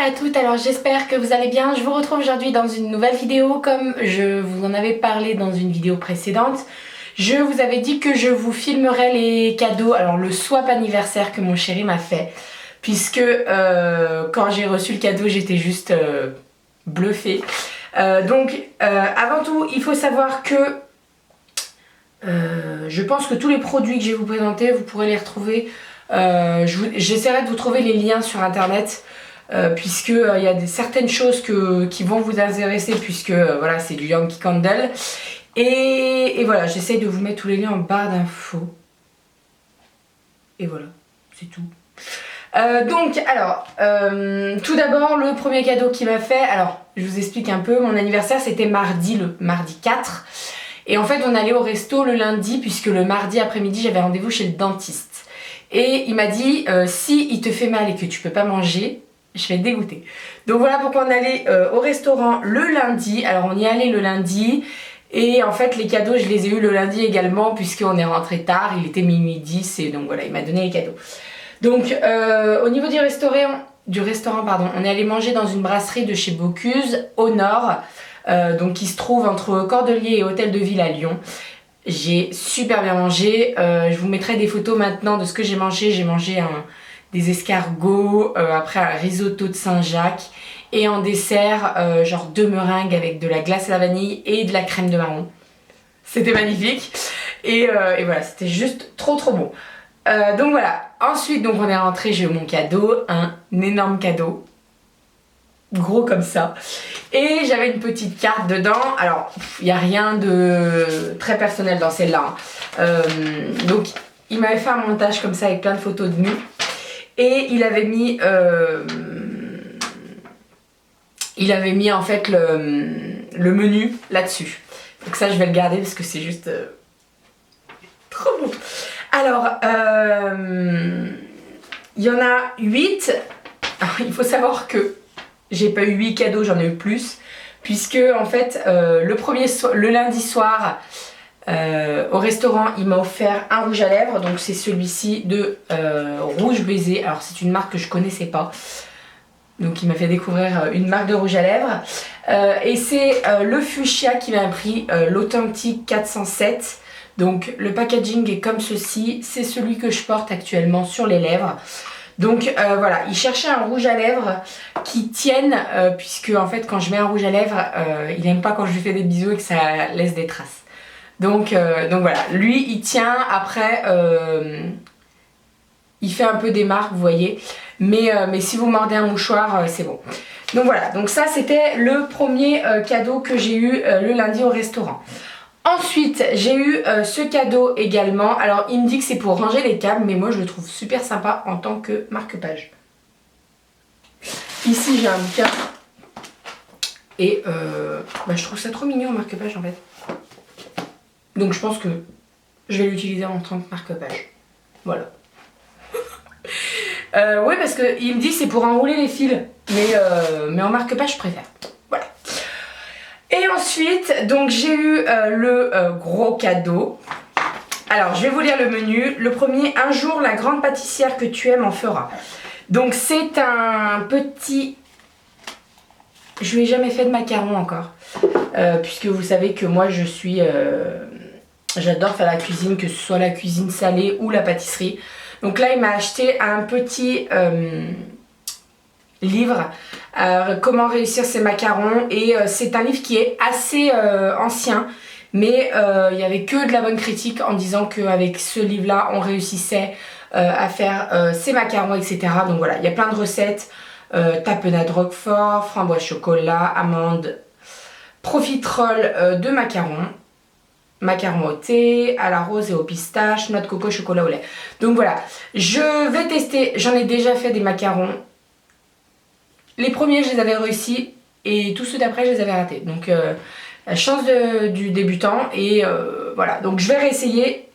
à toutes, alors j'espère que vous allez bien. Je vous retrouve aujourd'hui dans une nouvelle vidéo comme je vous en avais parlé dans une vidéo précédente. Je vous avais dit que je vous filmerais les cadeaux, alors le swap anniversaire que mon chéri m'a fait. Puisque quand j'ai reçu le cadeau j'étais juste bluffée. Avant tout il faut savoir que je pense que tous les produits que je vais vous présenter vous pourrez les retrouver. J'essaierai de vous trouver les liens sur internet. Puisque il y a certaines choses qui vont vous intéresser puisque voilà, c'est du Yankee Candle et voilà, j'essaie de vous mettre tous les liens en barre d'infos et voilà, c'est tout. Tout d'abord le premier cadeau qu'il m'a fait, alors je vous explique un peu, mon anniversaire c'était le mardi 4 et en fait on allait au resto le lundi puisque le mardi après-midi j'avais rendez-vous chez le dentiste et il m'a dit si il te fait mal et que tu peux pas manger, je vais être dégoûtée. Donc voilà pourquoi on allait au restaurant le lundi. Alors on y allait le lundi et en fait les cadeaux je les ai eu le lundi également puisqu'on est rentré tard, il était minuit 10 et donc voilà il m'a donné les cadeaux. Donc au niveau du restaurant pardon, on est allé manger dans une brasserie de chez Bocuse au nord, donc qui se trouve entre Cordeliers et Hôtel de Ville à Lyon. J'ai super bien mangé, je vous mettrai des photos maintenant de ce que j'ai mangé. J'ai mangé des escargots, après un risotto de Saint-Jacques et en dessert genre 2 meringues avec de la glace à la vanille et de la crème de marron. C'était magnifique et voilà, c'était juste trop bon. Donc voilà, ensuite donc on est rentré, j'ai eu mon cadeau, un énorme cadeau, gros comme ça, et j'avais une petite carte dedans. Alors il n'y a rien de très personnel dans celle-là, hein. Donc il m'avait fait un montage comme ça avec plein de photos de nous. Et il avait mis en fait le menu là-dessus. Donc ça je vais le garder parce que c'est juste trop beau. Alors il y en a 8. Alors, il faut savoir que j'ai pas eu 8 cadeaux, j'en ai eu plus. Puisque en fait le lundi soir au restaurant il m'a offert un rouge à lèvres, donc c'est celui-ci de Rouge Baiser. Alors c'est une marque que je connaissais pas, donc il m'a fait découvrir une marque de rouge à lèvres, et c'est le fuchsia qui m'a pris, l'authentique 407. Donc le packaging est comme ceci, c'est celui que je porte actuellement sur les lèvres. Donc voilà, il cherchait un rouge à lèvres qui tienne, puisque en fait quand je mets un rouge à lèvres il aime pas quand je lui fais des bisous et que ça laisse des traces. Donc voilà, lui il tient, après il fait un peu des marques vous voyez, mais si vous mordez un mouchoir c'est bon. Donc voilà, donc ça c'était le premier cadeau que j'ai eu le lundi au restaurant. Ensuite j'ai eu ce cadeau également, alors il me dit que c'est pour ranger les câbles mais moi je le trouve super sympa en tant que marque-page. Ici j'ai un bouquin et je trouve ça trop mignon en marque-page en fait. Donc je pense que je vais l'utiliser en tant que marque-page. Voilà. Ouais, parce qu'il me dit c'est pour enrouler les fils. Mais en marque-page je préfère. Voilà. Et ensuite, donc j'ai eu le gros cadeau. Alors je vais vous lire le menu. Le premier, un jour la grande pâtissière que tu aimes en fera. Donc c'est un petit... Je lui ai jamais fait de macarons encore. Puisque vous savez que moi je suis... J'adore faire la cuisine, que ce soit la cuisine salée ou la pâtisserie. Donc là, il m'a acheté un petit livre, comment réussir ses macarons. Et c'est un livre qui est assez ancien, mais il n'y avait que de la bonne critique en disant qu'avec ce livre-là, on réussissait à faire ses macarons, etc. Donc voilà, il y a plein de recettes. Tapenade roquefort, framboise chocolat, amande, profiterole de macarons. Macarons au thé, à la rose et au pistache, noix de coco, chocolat au lait. Donc voilà, je vais tester, j'en ai déjà fait des macarons. Les premiers je les avais réussi et tous ceux d'après je les avais ratés. Donc la chance du débutant et voilà. Donc je vais réessayer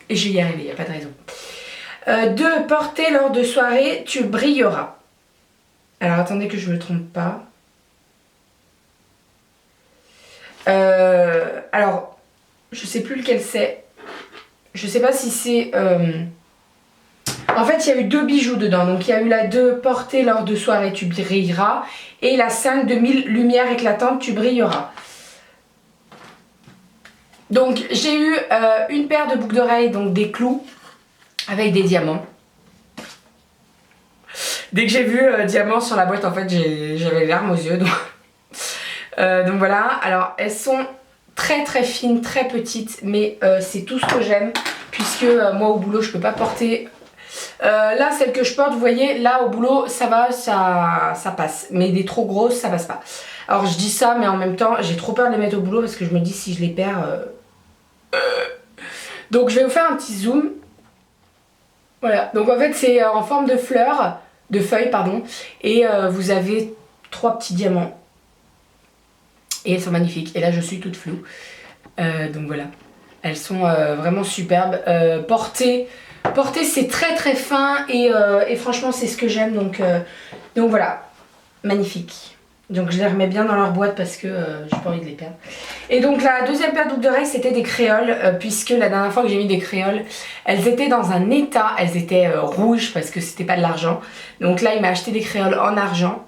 et je vais y arriver, il n'y a pas de raison. 2. Porter lors de soirée, tu brilleras. Alors attendez que je ne me trompe pas. Alors... Je sais plus lequel c'est. Je sais pas si c'est... En fait, il y a eu 2 bijoux dedans. Donc, il y a eu la 2 portée lors de soirée, tu brilleras. Et la 5 de 1000 lumières éclatantes, tu brilleras. Donc, j'ai eu une paire de boucles d'oreilles, donc des clous, avec des diamants. Dès que j'ai vu diamant sur la boîte, en fait, j'avais les larmes aux yeux. Donc voilà. Alors, elles sont très très fines, très petites, mais c'est tout ce que j'aime. Puisque moi, au boulot, je peux pas porter... là, celle que je porte, vous voyez, là, au boulot, ça va, ça passe. Mais des trop grosses, ça passe pas. Alors, je dis ça, mais en même temps, j'ai trop peur de les mettre au boulot parce que je me dis si je les perds... Donc, je vais vous faire un petit zoom. Voilà. Donc, en fait, c'est en forme de fleurs, de feuilles, pardon. Et vous avez 3 petits diamants. Et elles sont magnifiques. Et là, je suis toute floue. Donc, voilà. Elles sont vraiment superbes. Portées, c'est très très fin. Et franchement, c'est ce que j'aime. Donc voilà. Magnifique. Donc, je les remets bien dans leur boîte parce que j'ai pas envie de les perdre. Et donc, la deuxième paire de boucles d'oreilles, c'était des créoles. Puisque la dernière fois que j'ai mis des créoles, elles étaient dans un état. Elles étaient rouges parce que c'était pas de l'argent. Donc là, il m'a acheté des créoles en argent.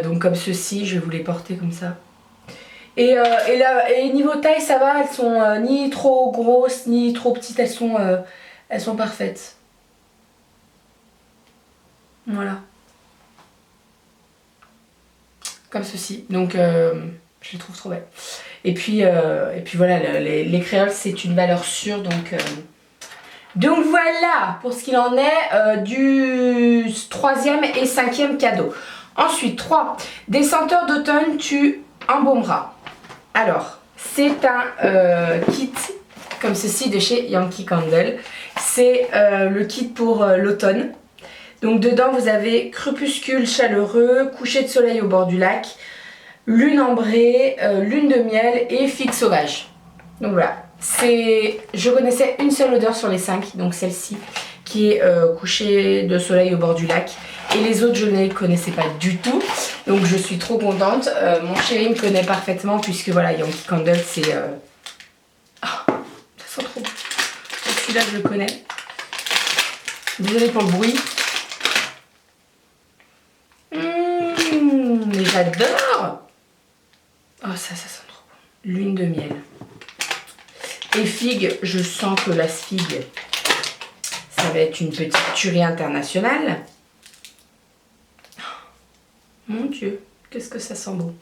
Donc, comme ceci, je vais vous les porter comme ça. Et niveau taille, ça va, elles sont ni trop grosses ni trop petites, elles sont parfaites. Voilà. Comme ceci. Donc je les trouve trop belles. Et puis voilà, les créoles, c'est une valeur sûre. Donc voilà pour ce qu'il en est du 3e et 5e cadeau. Ensuite, 3. Des senteurs d'automne, tu embaumeras. Alors, c'est un kit comme ceci de chez Yankee Candle. C'est le kit pour l'automne. Donc dedans, vous avez crépuscule chaleureux, coucher de soleil au bord du lac, lune ambrée, lune de miel et figue sauvage. Donc voilà. Je connaissais une seule odeur sur les 5, donc celle-ci, qui est coucher de soleil au bord du lac. Et les autres, je ne les connaissais pas du tout. Donc je suis trop contente. Mon chéri me connaît parfaitement puisque voilà, Yankee Candle, c'est... Oh, ça sent trop bon. Celui-là, je le connais. Désolée pour le bruit. Mais j'adore. Oh, ça sent trop bon. Lune de miel. Et figue, je sens que la figue, ça va être une petite tuerie internationale. Mon Dieu, qu'est-ce que ça sent beau.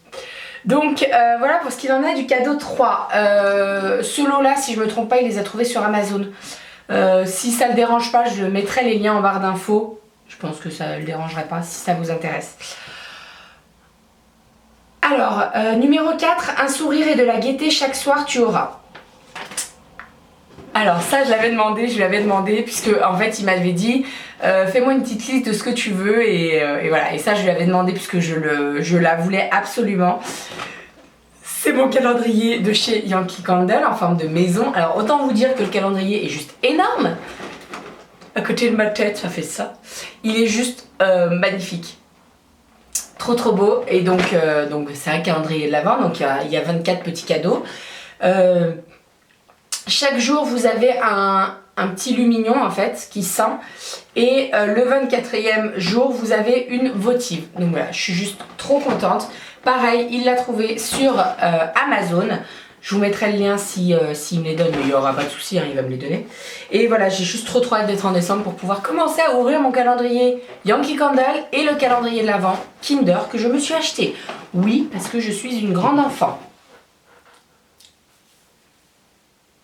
Donc voilà pour ce qu'il en est du cadeau 3. Ce lot-là, si je me trompe pas, il les a trouvés sur Amazon. Si ça le dérange pas, je mettrai les liens en barre d'infos. Je pense que ça ne le dérangerait pas si ça vous intéresse. Alors, numéro 4, un sourire et de la gaieté chaque soir tu auras. Alors ça je lui avais demandé puisque en fait il m'avait dit fais-moi une petite liste de ce que tu veux et voilà. Et ça je lui avais demandé puisque je la voulais absolument. C'est mon calendrier de chez Yankee Candle en forme de maison. Alors autant vous dire que le calendrier est juste énorme. À côté de ma tête ça fait ça. Il est juste magnifique. Trop beau. Et donc c'est un calendrier de l'Avent. Donc il y a 24 petits cadeaux. Chaque jour vous avez un petit lumignon en fait qui sent et le 24e jour vous avez une votive. Donc voilà, je suis juste trop contente. Pareil, il l'a trouvé sur Amazon. Je vous mettrai le lien s'il me les donne, mais il n'y aura pas de souci, hein, il va me les donner. Et voilà, j'ai juste trop hâte d'être en décembre pour pouvoir commencer à ouvrir mon calendrier Yankee Candle et le calendrier de l'Avent Kinder que je me suis acheté. Oui, parce que je suis une grande enfant.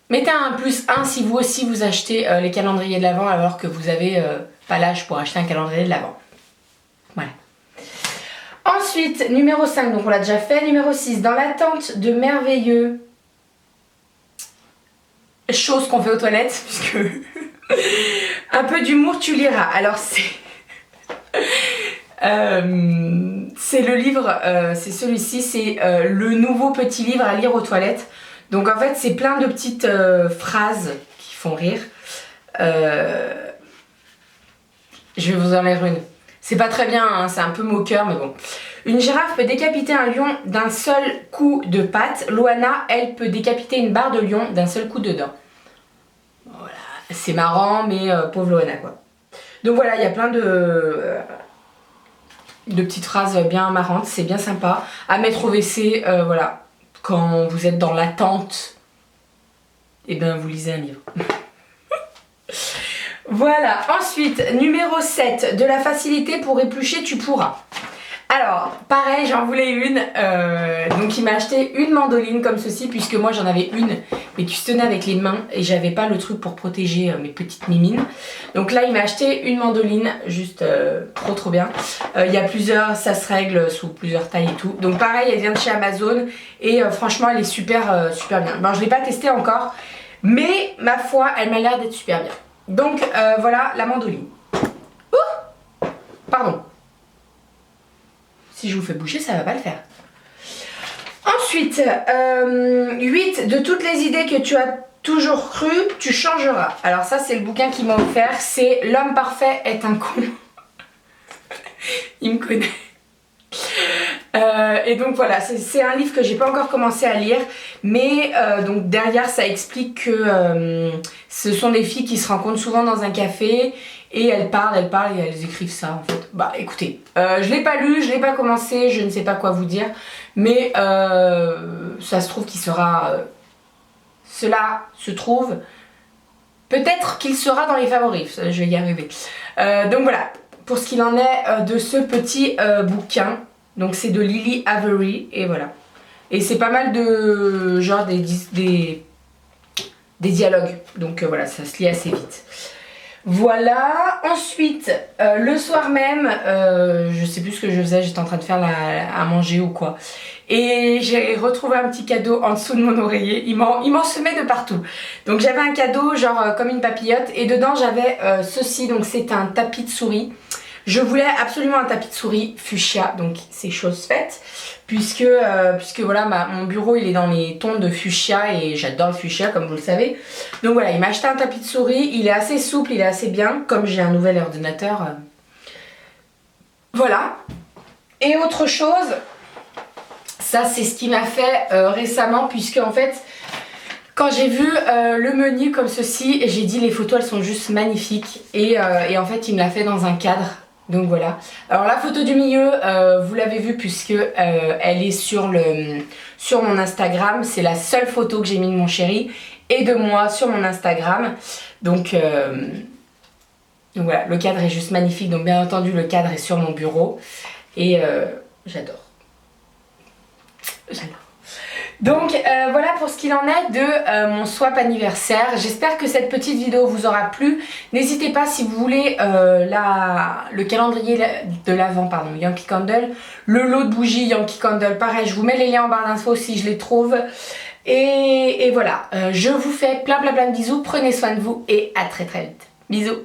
Mettez un +1 si vous aussi vous achetez les calendriers de l'Avent alors que vous n'avez pas l'âge pour acheter un calendrier de l'Avent. Voilà. Ensuite, numéro 5, donc on l'a déjà fait. Numéro 6, dans l'attente de merveilleux choses qu'on fait aux toilettes, puisque un peu d'humour tu liras. Alors c'est le livre, c'est celui-ci, c'est le nouveau petit livre à lire aux toilettes. Donc en fait c'est plein de petites phrases qui font rire. Je vais vous en lire une. C'est pas très bien, hein, c'est un peu moqueur mais bon. Une girafe peut décapiter un lion d'un seul coup de patte. Loana, elle, peut décapiter une barre de lion d'un seul coup de dent. Voilà, c'est marrant mais pauvre Loana quoi. Donc voilà, il y a plein de petites phrases bien marrantes, c'est bien sympa à mettre au WC, voilà, quand vous êtes dans l'attente, et bien vous lisez un livre. Voilà, ensuite, numéro 7, de la facilité pour éplucher, tu pourras. Alors, pareil, j'en voulais une, donc il m'a acheté une mandoline comme ceci, puisque moi j'en avais une, mais qui se tenait avec les mains, et j'avais pas le truc pour protéger mes petites mimines. Donc là, il m'a acheté une mandoline, juste trop bien. Il y a plusieurs, ça se règle sous plusieurs tailles et tout. Donc pareil, elle vient de chez Amazon, et franchement, elle est super bien. Bon, je l'ai pas testée encore, mais ma foi, elle m'a l'air d'être super bien. Donc voilà la mandoline. Ouh, pardon. Si je vous fais bouger, ça va pas le faire. Ensuite, 8 de toutes les idées que tu as toujours cru, tu changeras. Alors ça, c'est le bouquin qu'il m'a offert. C'est L'homme parfait est un con. Il me connaît. Et donc voilà, c'est un livre que j'ai pas encore commencé à lire, mais donc derrière ça explique que ce sont des filles qui se rencontrent souvent dans un café et elles parlent et elles écrivent ça en fait. Bah écoutez, je l'ai pas lu, je l'ai pas commencé, je ne sais pas quoi vous dire, mais ça se trouve qu'il sera... cela se trouve... Peut-être qu'il sera dans les favoris, je vais y arriver. Donc voilà, pour ce qu'il en est de ce petit bouquin. Donc c'est de Lily Avery et voilà. Et c'est pas mal de genre des dialogues. Donc voilà, ça se lit assez vite. Voilà. Ensuite, le soir même, je sais plus ce que je faisais, j'étais en train de faire à manger ou quoi. Et j'ai retrouvé un petit cadeau en dessous de mon oreiller. Il m'en semait de partout. Donc j'avais un cadeau genre comme une papillote et dedans j'avais ceci. Donc c'est un tapis de souris. Je voulais absolument un tapis de souris fuchsia, donc c'est chose faite, puisque voilà, mon bureau il est dans les tons de fuchsia et j'adore le fuchsia comme vous le savez. Donc voilà, il m'a acheté un tapis de souris, il est assez souple, il est assez bien, comme j'ai un nouvel ordinateur. Voilà. Et autre chose, ça c'est ce qu'il m'a fait récemment, puisque en fait... Quand j'ai vu le menu comme ceci, j'ai dit les photos elles sont juste magnifiques et en fait il me l'a fait dans un cadre. Donc voilà. Alors la photo du milieu, vous l'avez vue puisque elle est sur mon Instagram. C'est la seule photo que j'ai mis de mon chéri et de moi sur mon Instagram. Donc voilà, le cadre est juste magnifique. Donc bien entendu le cadre est sur mon bureau et j'adore. J'adore. Donc voilà pour ce qu'il en est de mon swap anniversaire. J'espère que cette petite vidéo vous aura plu. N'hésitez pas si vous voulez le calendrier de l'Avent, pardon, Yankee Candle, le lot de bougies Yankee Candle, pareil, je vous mets les liens en barre d'infos si je les trouve. Et voilà, je vous fais plein de bisous, prenez soin de vous et à très vite. Bisous.